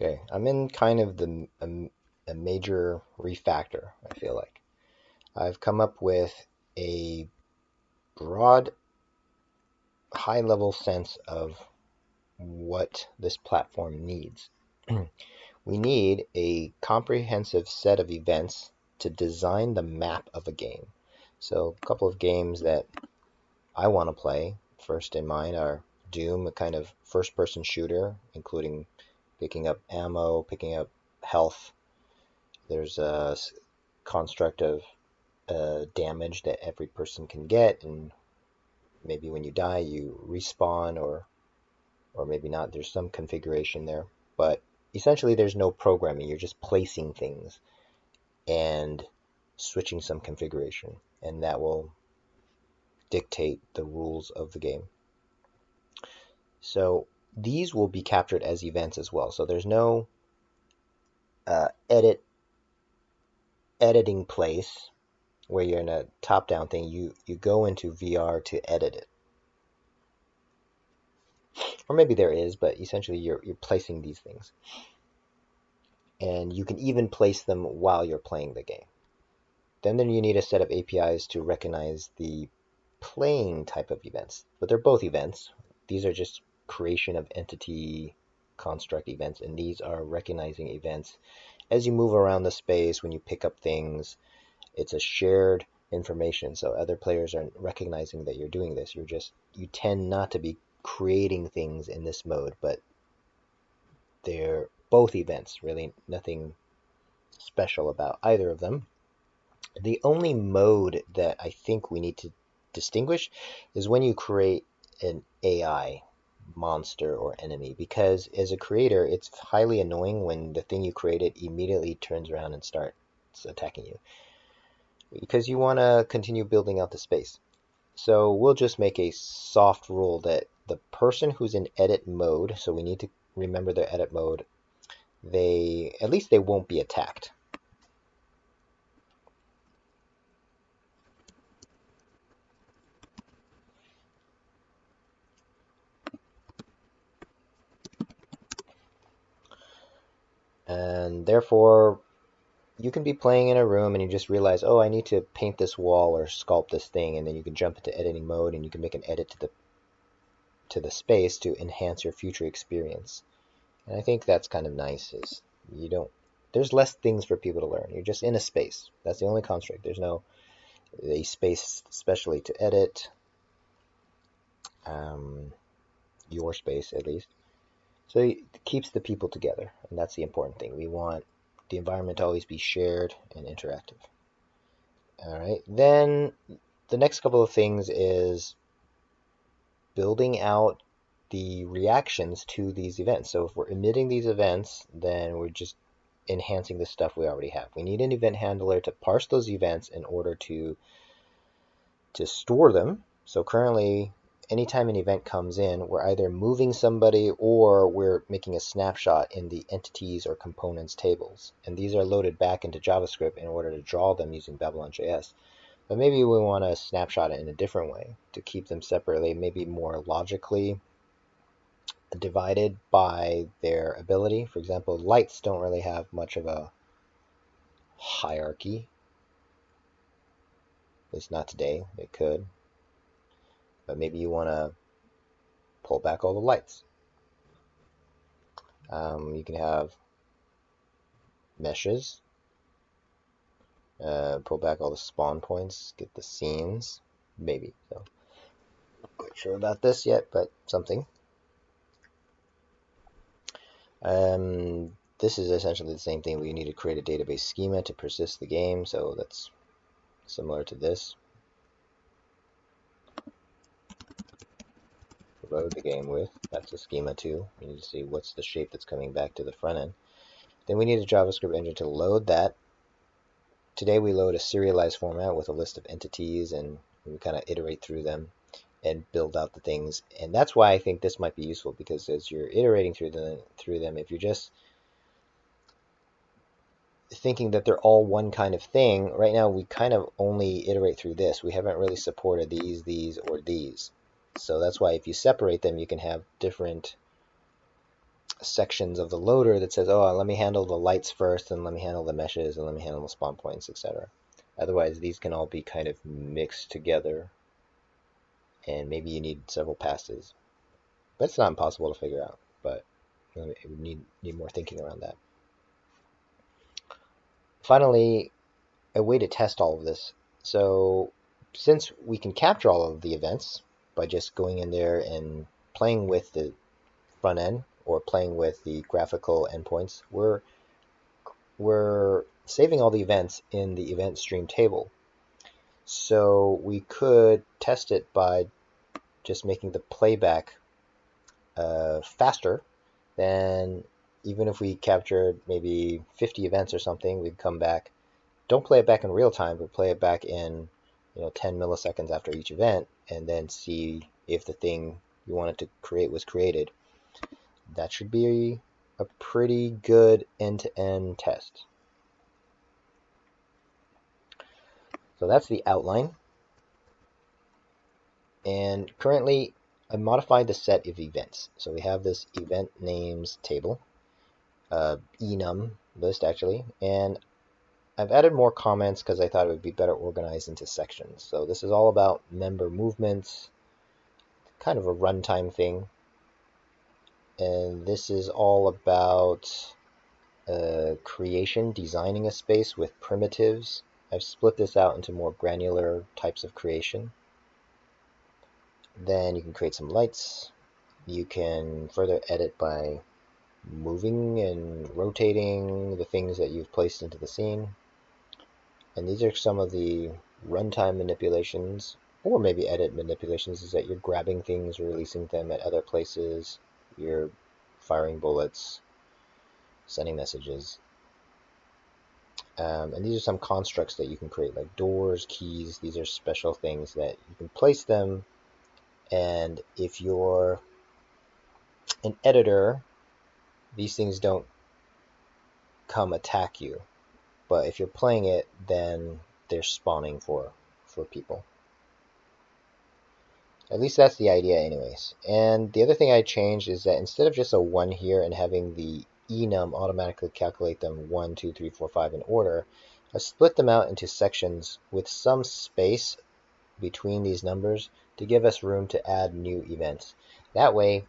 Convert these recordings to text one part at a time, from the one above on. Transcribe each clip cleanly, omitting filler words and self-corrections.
Okay, I'm in kind of a major refactor, I feel like. I've come up with a broad, high level sense of what this platform needs. We need a comprehensive set of events to design the map of a game. So, a couple of games that I want to play, first in mind, are Doom, a kind of first person shooter, including picking up ammo, picking up health. There's a construct of damage that every person can get, and maybe when you die you respawn, or maybe not. There's some configuration there, but essentially there's no programming. You're just placing things and switching some configuration, and that will dictate the rules of the game. So these will be captured as events as well. So there's no editing place where you're in a top-down thing. You go into VR to edit it. Or maybe there is, but essentially you're placing these things. And you can even place them while you're playing the game. Then you need a set of APIs to recognize the playing type of events. But they're both events. These are just creation of entity construct events, and these are recognizing events as you move around the space. When you pick up things, it's a shared information, so other players are recognizing that you're doing this. You tend not to be creating things in this mode, but they're both events, really nothing special about either of them. The only mode that I think we need to distinguish is when you create an AI monster or enemy, because as a creator it's highly annoying when the thing you created immediately turns around and starts attacking you, because you want to continue building out the space. So we'll just make a soft rule that the person who's in edit mode, so we need to remember their edit mode, at least they won't be attacked. And therefore, you can be playing in a room and you just realize, oh, I need to paint this wall or sculpt this thing, and then you can jump into editing mode and you can make an edit to the space to enhance your future experience. And I think that's kind of nice. Is you don't there's less things for people to learn. You're just in a space. That's the only construct. There's no a space specially to edit, um, your space at least. So it keeps the people together, and that's the important thing. We want the environment to always be shared and interactive. All right. Then the next couple of things is building out the reactions to these events. So if we're emitting these events, then we're just enhancing the stuff we already have. We need an event handler to parse those events in order to store them. So currently, anytime an event comes in, we're either moving somebody or we're making a snapshot in the entities or components tables. And these are loaded back into JavaScript in order to draw them using Babylon.js. But maybe we want to snapshot it in a different way to keep them separately, maybe more logically divided by their ability. For example, lights don't really have much of a hierarchy. At least not today. They could. But maybe you want to pull back all the lights. You can have meshes. Pull back all the spawn points. Get the scenes. Maybe. So, not quite sure about this yet, but something. This is essentially the same thing. We need to create a database schema to persist the game, so that's similar to this. Load the game with. That's a schema too. We need to see what's the shape that's coming back to the front end. Then we need a JavaScript engine to load that. Today we load a serialized format with a list of entities, and we kind of iterate through them and build out the things. And that's why I think this might be useful, because as you're iterating through them, if you're just thinking that they're all one kind of thing, right now we kind of only iterate through this. We haven't really supported these, or these. So that's why if you separate them, you can have different sections of the loader that says, oh, let me handle the lights first, and let me handle the meshes, and let me handle the spawn points, etc. Otherwise, these can all be kind of mixed together, and maybe you need several passes. But it's not impossible to figure out, but it would need more thinking around that. Finally, a way to test all of this. So since we can capture all of the events by just going in there and playing with the front end or playing with the graphical endpoints, we're saving all the events in the event stream table. So we could test it by just making the playback faster. Then even if we captured maybe 50 events or something, we'd come back. Don't play it back in real time, but play it back in 10 milliseconds after each event, and then see if the thing you wanted to create was created. That should be a pretty good end-to-end test. So that's the outline. And currently, I modified the set of events. So we have this event names table, enum list actually, and I've added more comments because I thought it would be better organized into sections. So this is all about member movements, kind of a runtime thing. And this is all about creation, designing a space with primitives. I've split this out into more granular types of creation. Then you can create some lights. You can further edit by moving and rotating the things that you've placed into the scene. And these are some of the runtime manipulations, or maybe edit manipulations, is that you're grabbing things, releasing them at other places, you're firing bullets, sending messages. And these are some constructs that you can create, like doors, keys. These are special things that you can place them, and if you're an editor, these things don't come attack you. But if you're playing it, then they're spawning for people. At least that's the idea anyways. And the other thing I changed is that instead of just a 1 here and having the enum automatically calculate them 1, 2, 3, 4, 5 in order, I split them out into sections with some space between these numbers to give us room to add new events. That way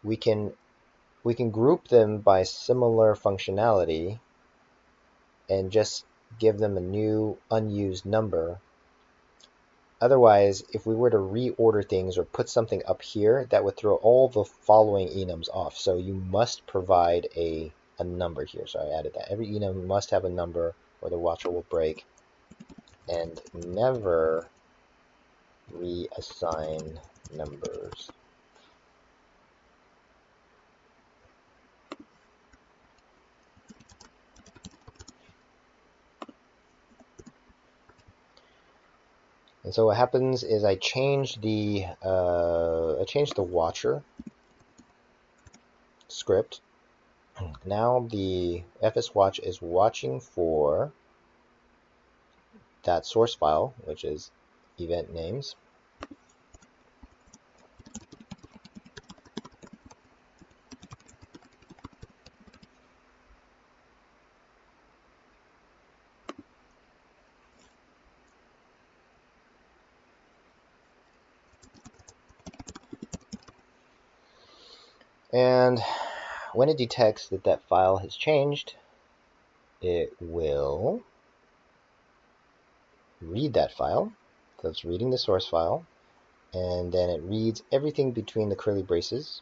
we can group them by similar functionality and just give them a new unused number. Otherwise, if we were to reorder things or put something up here, that would throw all the following enums off. So you must provide a number here. So I added that. Every enum must have a number or the watcher will break. And never reassign numbers. And so what happens is I changed the watcher script. Now the fswatch is watching for that source file, which is event names. And when it detects that that file has changed, it will read that file. So it's reading the source file, and then it reads everything between the curly braces,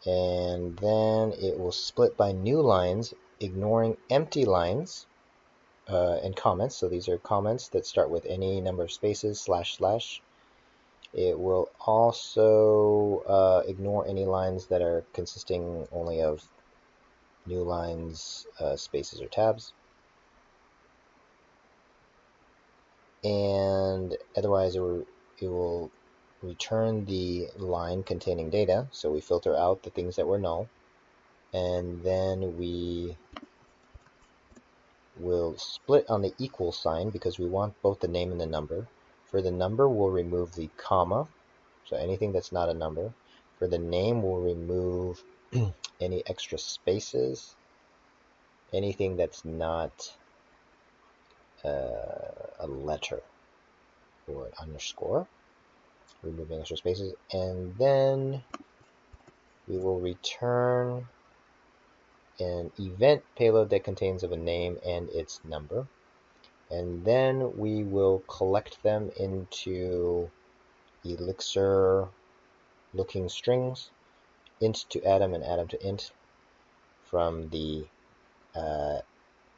and then it will split by new lines, ignoring empty lines and comments. So these are comments that start with any number of spaces // It will also ignore any lines that are consisting only of new lines, spaces, or tabs. And otherwise, it will return the line containing data. So we filter out the things that were null. And then we will split on the equal sign because we want both the name and the number. For the number, we'll remove the comma. So anything that's not a number. For the name, we'll remove any extra spaces, anything that's not a letter or an underscore, removing extra spaces, and then we will return an event payload that contains of a name and its number, and then we will collect them into Elixir looking strings, int to atom and atom to int, from the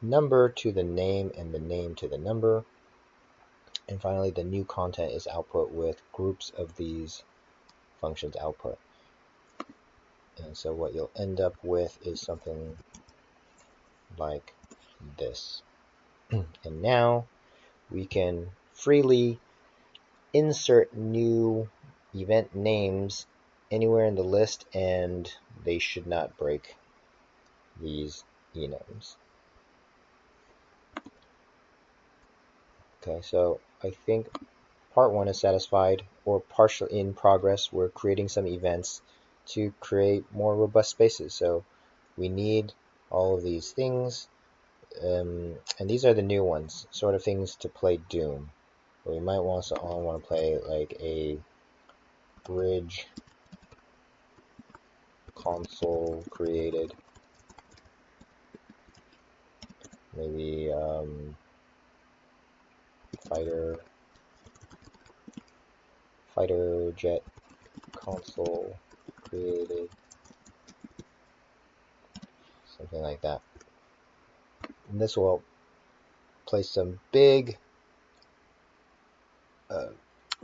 number to the name and the name to the number. And finally, the new content is output with groups of these functions output. And so what you'll end up with is something like this. And now we can freely insert new event names anywhere in the list, and they should not break these enums. Okay, so I think part one is satisfied, or partially in progress. We're creating some events to create more robust spaces. So we need all of these things, and these are the new ones, sort of things to play Doom. But we might also want to play like a bridge console created, maybe fighter jet console created, something like that. And this will place some big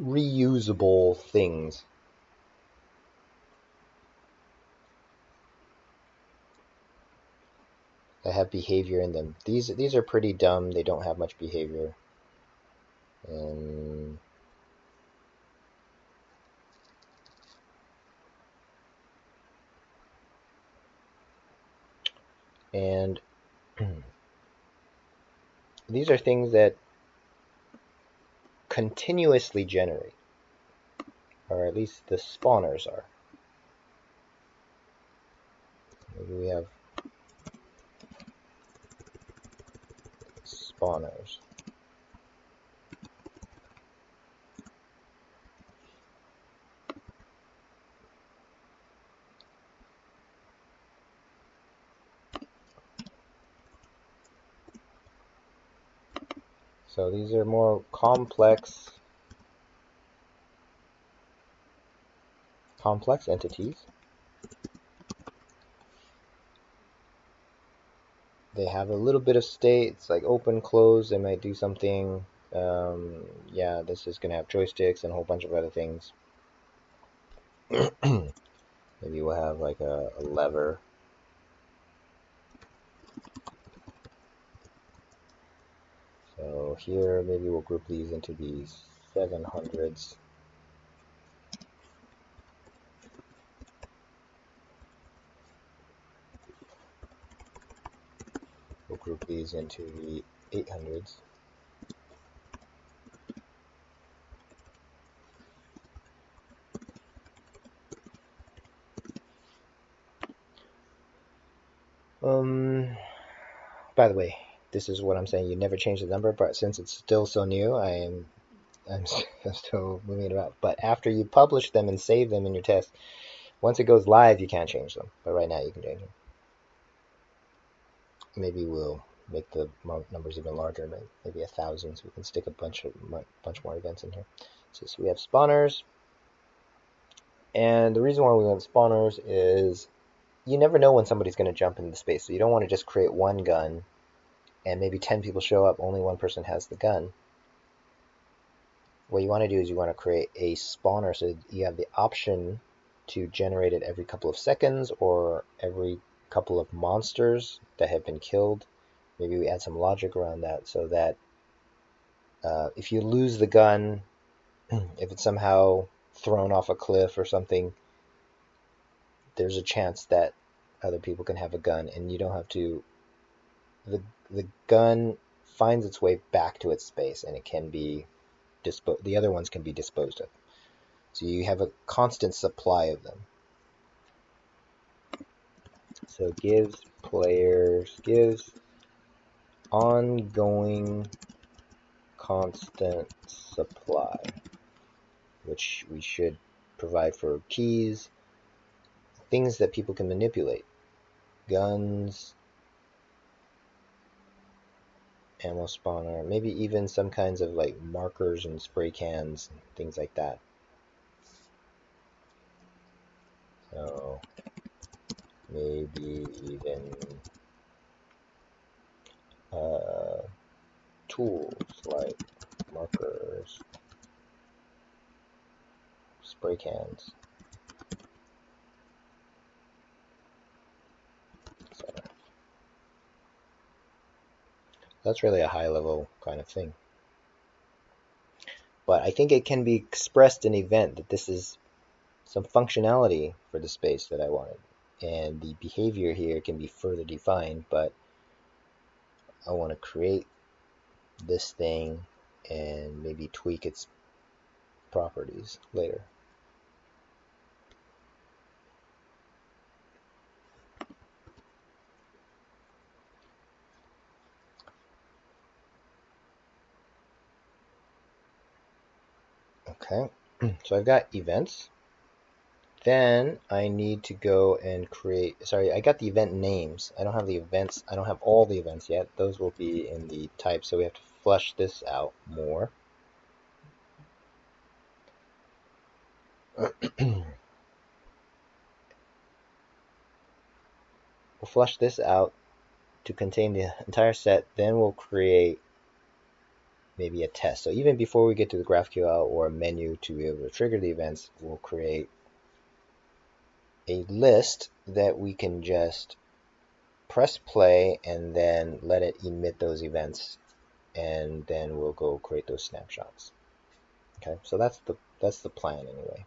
reusable things. That have behavior in them. These are pretty dumb. They don't have much behavior. And these are things that continuously generate, or at least the spawners are. Maybe we have spawners. So these are more complex entities. They have a little bit of state. It's like open, close. They might do something. Yeah, this is going to have joysticks and a whole bunch of other things. Maybe we'll have like a lever. So here, maybe we'll group these into these 700s. We'll group these into the 800s. By the way, this is what I'm saying. You never change the number, but since it's still so new, I'm still moving it about. But after you publish them and save them in your test, once it goes live, you can't change them. But right now, you can change them. Maybe we'll make the numbers even larger, maybe 1,000, so we can stick a bunch more events in here. So we have spawners, and the reason why we want spawners is you never know when somebody's going to jump into the space, so you don't want to just create one gun and maybe 10 people show up, only one person has the gun. What you want to do is you want to create a spawner so you have the option to generate it every couple of seconds or every couple of monsters that have been killed. Maybe we add some logic around that so that if you lose the gun, if it's somehow thrown off a cliff or something, there's a chance that other people can have a gun, and you don't have to. The gun finds its way back to its space, and it can be the other ones can be disposed of. So you have a constant supply of them. So gives ongoing constant supply, which we should provide for keys, things that people can manipulate, guns, ammo spawner, maybe even some kinds of like markers and spray cans and things like that. So maybe even tools like markers, spray cans, etc. That's really a high level kind of thing. But I think it can be expressed in event that this is some functionality for the space that I wanted. And the behavior here can be further defined, but I want to create this thing and maybe tweak its properties later. Okay, so I've got events. Then I need to go and create, sorry, I got the event names. I don't have the events, I don't have all the events yet. Those will be in the type, so we have to flush this out more. We'll flush this out to contain the entire set, then we'll create maybe a test. So even before we get to the GraphQL or a menu to be able to trigger the events, we'll create a list that we can just press play and then let it emit those events, and then we'll go create those snapshots. Okay, so that's the plan anyway.